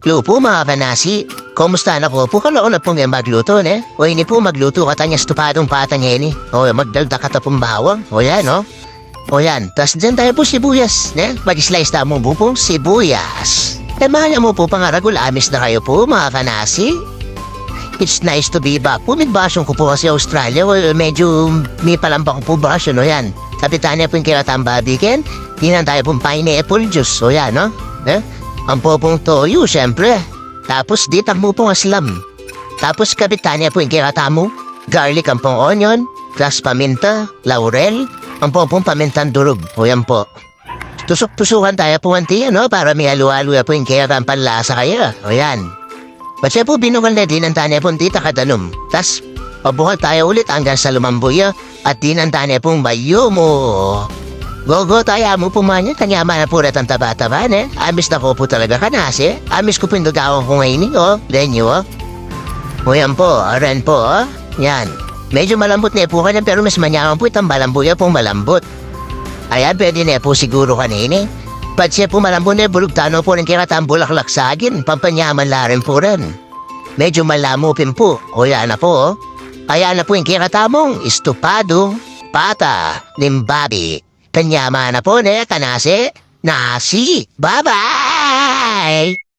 Hello po mga kanasi. Kumusta na po? Kaloon na po nga magluto, ne? O ini po magluto ka tanya stupadong patanya ini. O magdagda ka tapong bawang. O yan, no? O yan. Tas dyan tayo po sibuyas, ne? Mag-slice na mo po sibuyas. E mahal mo po pangaragul amis na kayo po mga kanasi. It's nice to be back po. May basong ko po kasi Australia. Well, medyo may palambang po baso, no? Yan. Kapitanya po yung kiratang babikin. Tinan tayo pong pineapple juice. O yan, no? Ang popong toyo, syempre. Tapos ditang mo pong aslam. Tapos kapitanya po yung kirata mo. Garlic ang pong onion. Plus paminta, laurel. Ang popong pamintang durog. O yan po. Tusok-tusukan tayo po anti, no? Para may halu-halu po yung kirata ang panlasa kaya. O yan. Ba't po binukal na din ang tanya pong tita katanong. Tas pabuhal tayo ulit hanggang sa lumambuya. At din ang tanya pong bayo mo. Gogo tayo mo pumanya, kanyama na po ang taba-taba, ne? Amis na ko po talaga kanasi. Amis ko po yung gagawin ko ngayon, oh. Denyo, oh. O yan po, aren po, oh. Yan. Medyo malambot na po ka na, pero mas manyaman po itang malambuya pong malambot. Ayan, pwede na po siguro kanini. Pag siya po malambot na, bulugtano po ng kiratang bulaklak sa akin. Pampanyaman la rin po rin. Medyo malamupin po. O yan na po, oh. Ayan na po yung kiratamong estupado, pata, limbabi. Kanyama na po, ne, kanasi, nasi. Bye-bye!